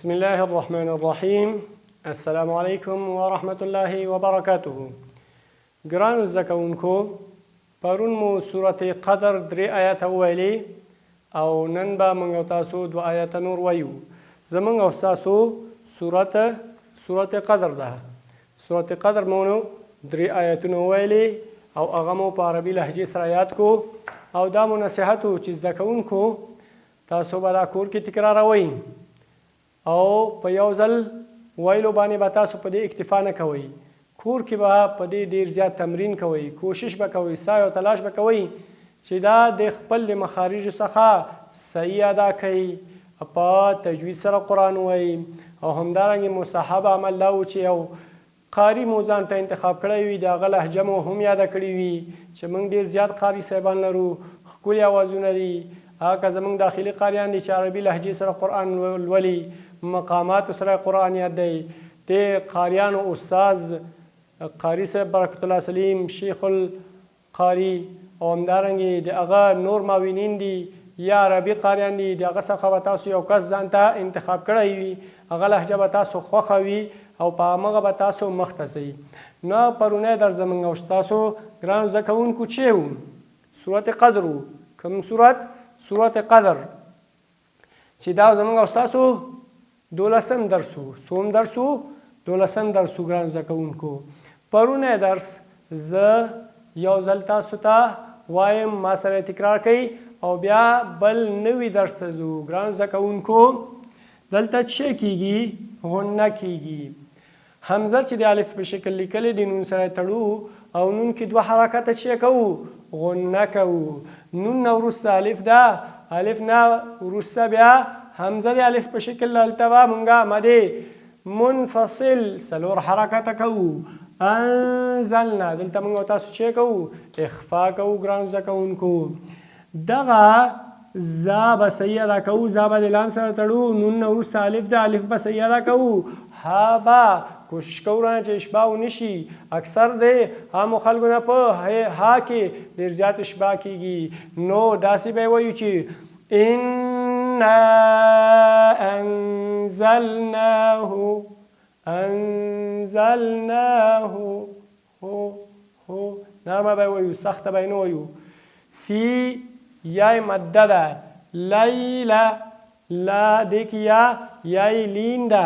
بسم الله الرحمن الرحیم. السلام علیکم و رحمت الله و برکاته. ګرانو زده کوونکو، پرون مو سورت قدر 3 آیاته وویلې او نن به موږ او تاسو 2 آیاته نور وایو. زموږ او ستاسو سورت قدر ده. سورت قدر مو 3 آیاتونه وویلې او هغه مو په عربي لهجې سره یاد کو او دا مو نصیحت و چې زده کوونکو تاسو به دا کور کې تکراروئ او په یو ځل ویلو باندې به تاسو په دې اکتفا نه کوئ. کور کې به په دې ډیر زیات تمرین کوئ، کوشش به کوئ، سعی او تلاش به کوئ چې دا د خپل مخارجو څخه صحیح ادا کړئ، په تجوید سره قرآن وایي او همدارنګې مصحب عمل دا و چې یو قاري مو ځان ته انتخاب کړی وي، د هغه لهجه مو هم یاده کړې وي چې موږ ډیر زیات قاري صاحبان لرو، ښکلي اوازونه دي. هغه زموږ داخلي قاریان دي چې عربي لهجې سره قرآن لولي، مقامات سره قرآن یاد دی. د قاریانو استاذ قاری صاحب برکت الله سلیم، شیخ القاری او همدارنګې د هغه نور معاونین دي یا عربي قاریان دي، د هغه څخه به تاسو یو کس ځان ته انتخاب کړی وي، هغه لهجه به تاسو خوښه وي او په همغه به تاسو مخته ځئ. نو پرونی درس زموږ او ستاسو ګرانو زده کوونکو چې و سورت قدر و. کوم سورت قدر چې دا زموږ او ستاسو 12م درس و. څوم درس و؟ 12م درس و ګرانو زده کوونکو. پرونی درس زه یو ځل تاسو ته وایم، ما سره تکرار کوئ او بیا بل نوي درس ته ځو. ګرانو زده کوونکو دلته څه کیږي؟ غنه کیږي. حمزه چې د الف په شکل لیکلې د نون سره تړو او نون کې 2 حرکته څه کوو؟ غنه کوو. نون نه وروسته الف ده، الف نه وروسته بیا حمزه د الف په شکل دلته به مونږه مد منفصل 4 حرکته کوو. انزلنا دلته مونږ او تاسو څه کوو؟ اخفا کوو. ګرانو زده کوونکو دغه زا به صحیح ادا کوو، زا به د لام سره تړو، نون نه وروسته الف ده، الف به صحیح ادا کوو. ها به کوشش کوو رانه چې اشباع ونه شي. اکثر د عامو خلکو نه په ها کې ډېر زیات اشباع کیږي. نو داسې به وایو چې انا انزلناه هو نامه به وایو، سخته به نه وایو. فی یای مده ده، لیله لا دې کې یای لین ده.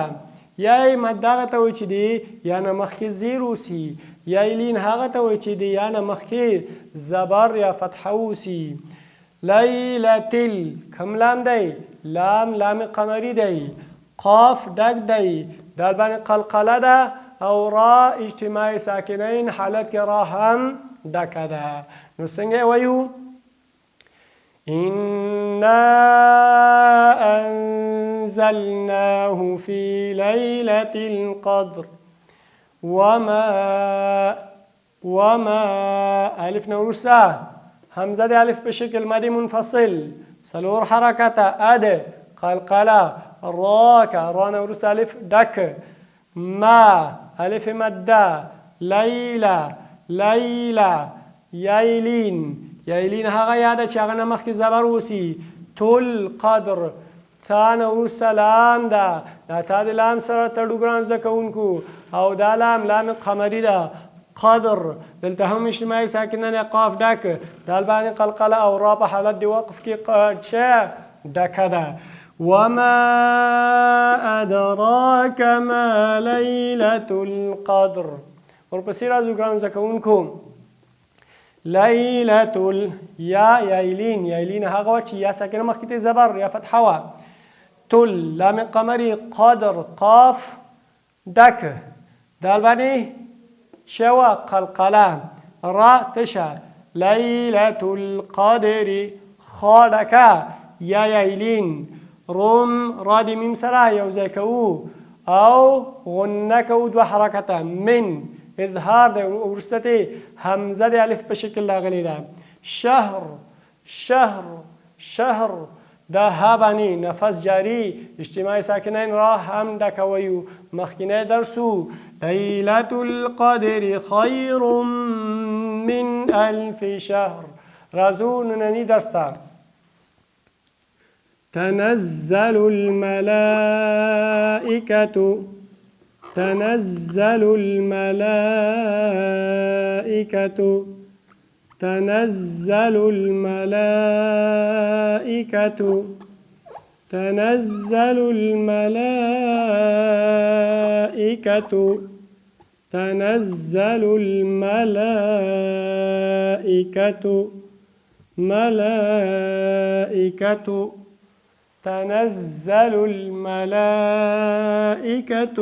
یای مده هغه ته وایي چې دی یا نه مخکې زیر اوسي، یای لین هغه ته وایي چې دی یا نه مخکې زبر یا فتحه اوسي. لیلتل کوم لام دی؟ لام قمری دی. قاف ډک دی، دال باندې قلقله ده او را اجتماع ساکنین حالت کې را هم ډکه ده. نو څنګه وایو؟ إنا أنزلناه في ليلة القدر وما ألف نورسا همزة دي ألف بشكل مادي منفصل 4 حركة أد قلقلة را نورسا ألف دك ما ألف مدة ليلة یایلین هغه یاده چې هغه نه مخکې زبر اوسي. تل قدر تا نه وروسته لام ده، دا تا د لام سره تړو ګرانو زده کوونکو او دا لام قمري ده. قدر دلته هم اجتماعي ساکنه قاف ډک، دال باندې قلقله او را په حالت د وقف کې څه ډکه ده. وما ادراک ما لیلة القدر. ورپسې راځو ګرانو زده کوونکو. لیلة یایلین هغه وه چې یا ساکنه مخکې ته زبر یا فتحه وه. تل لام قمري قدر قاف ډک، دال باندې څه وه؟ قلقله، را تشه. لیلة القدر خا ډکه یا یایلین. روم را د میم سره یو ځای کوو او غنه کوو 2 حرکته. من اظهار ده ورسته همزه د الف په شکل راغلی ده. شهر دا ها باندې نفس جاری اجتماع ساکنین را هم ډکویو. مخکینی درسو لیلة القدر خیر من 1000 شهر. راځو ننني درس ته. تنزل الملائكة تنزل الملائكة تنزل الملائكة تنزل الملائكة تنزل الملائكة ملائكة تنزل الملائكة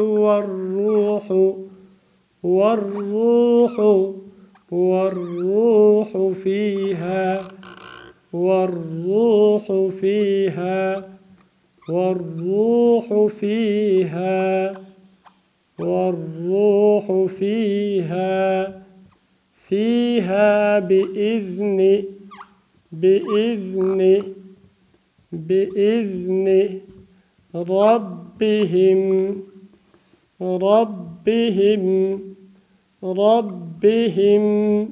والروح فيها والروح فيها والروح فيها والروح فيها فيها بإذن ربهم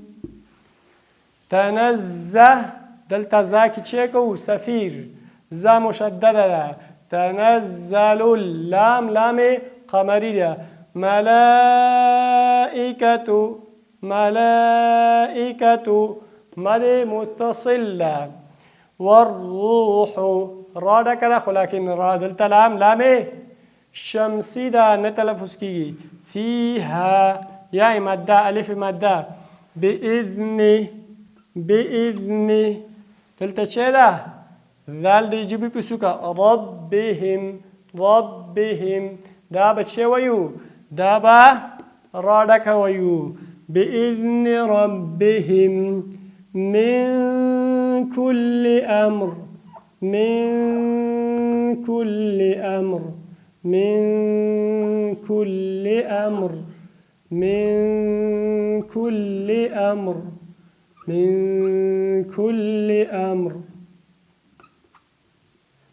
تنزه دلتا زاكي تشيكو سفير زا مشددة تنزل اللام لام قمرية ملائكة ملي متصلة والروح رادا كده لكن راد التلام لامي شمسي دا نتلفظ كي فيها يا مادة ألف مادة بإذن تلتشيلا ذال دي جيبي بسوكا ربهم دابا تشيويو دابا رادك ويو بإذن ربهم من كل أمر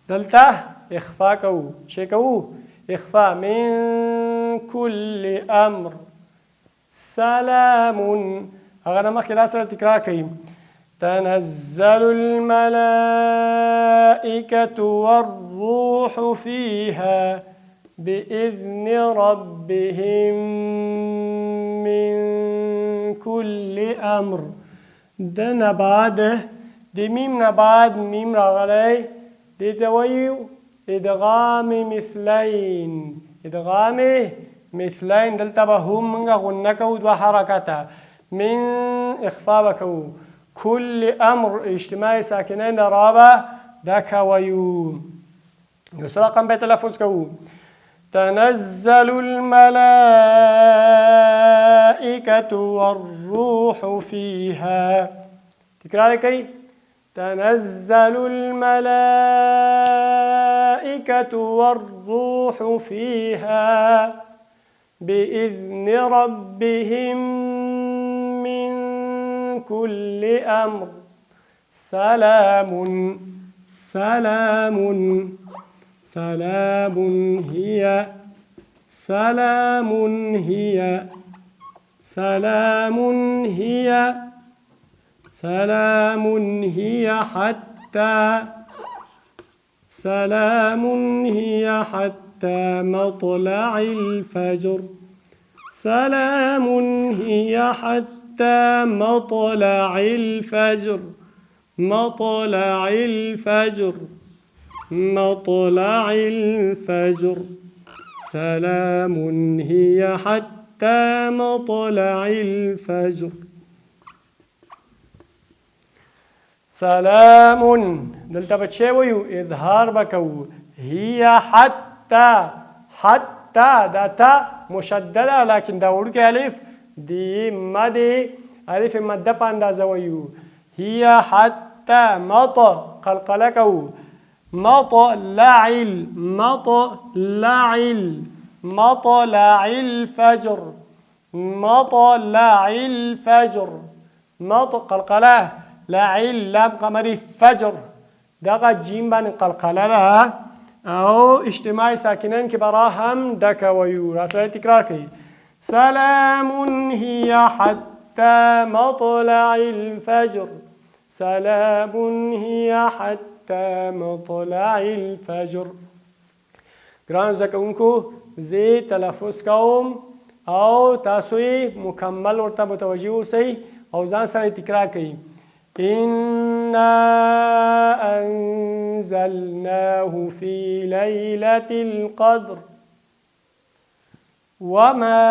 دلته إخفاء كو شيكو إخفاء من كل أمر سلام أغنى ما خلاص التكرار كيم تنزل الملائكة والروح فيها بإذن ربهم من كل أمر دنا بعده دي ميم نبعد ميم رغلي دي دويو إدغام مثلين دلتبهم من غنكو دو حركته من إخفاء بكو كل أمر اجتماعي ساكنين رابع دك ويو يسرقا بتلفظ كو تنزل الملائكة والروح فيها تكرار كي تنزل الملائكة والروح فيها بإذن ربهم من كل أمر سلام هي حتى مطلع الفجر مطلع الفجر سلام هي حتى مطلع الفجر سلام دلتا بتشويو إظهار بكو هي حتى داتا مشددة لكن داورك ألف دي مدي ألف مدى باندازويو هي حتى قلقلكو مطلع الفجر قلقلة لعل لام قمري فجر دقا جيم بان قلقلة أو اجتماعي ساكنين كبراهم دكا ويو راسل تكرار كي سلام هي حتى مطلع الفجر سلام هي حتى حتى مطلع الفجر. ګرانو زده کوونکو زه تلفظ کوم او تاسو یې مکمل ورته متوجه اوسئ او ځان سره تکرار کړئ. إنا أنزلناه في ليلة القدر وما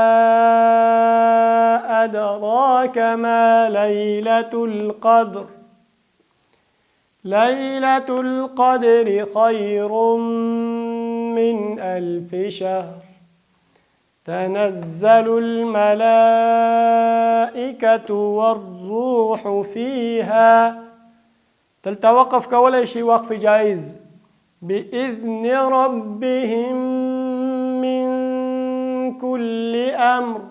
أدراك ما ليلة القدر ليلة القدر خير من 1000 شهر تنزل الملائكة والروح فيها. دلته وقف کولی شي وقف جایز. بإذن ربهم من كل أمر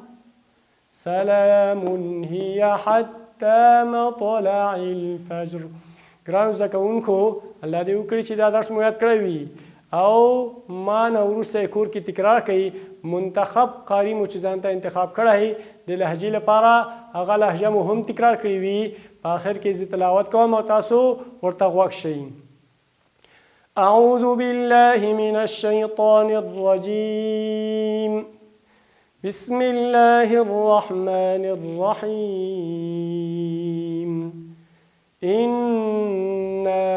سلام هي حتى مطلع الفجر. ګرانو زده کوونکو الله دې وکړي چې دا درس مو یاد کړی وي او ما نه وروسته کور کې تکرار کړئ. منتخب قاري مو چې ځان ته انتخاب کړی د لهجې لپاره هغه لهجه مو هم تکرار کړې وي. په آخر کې زه تلاوت کوم او تاسو ورته غوږ شئ. أعوذ بالله من الشيطان الرجيم. بسم الله الرحمن الرحيم. إنا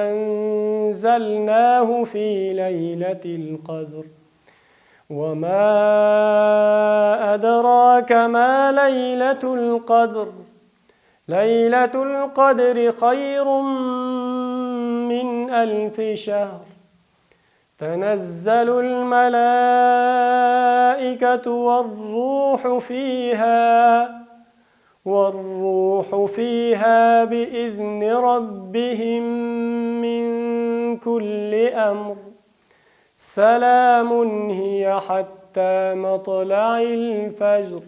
أنزلناه في ليلة القدر وما أدراك ما ليلة القدر ليلة القدر خير من 1000 شهر تنزل الملائكة والروح فيها بإذن ربهم من كل أمر سلام هي حتى مطلع الفجر.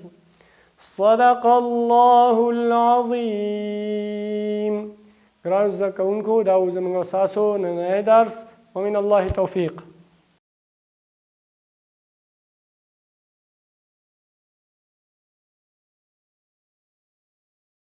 صدق الله العظيم. ګرانو زده کوونکو دا و زموږ ستاسو نننی درس ومن الله توفیق.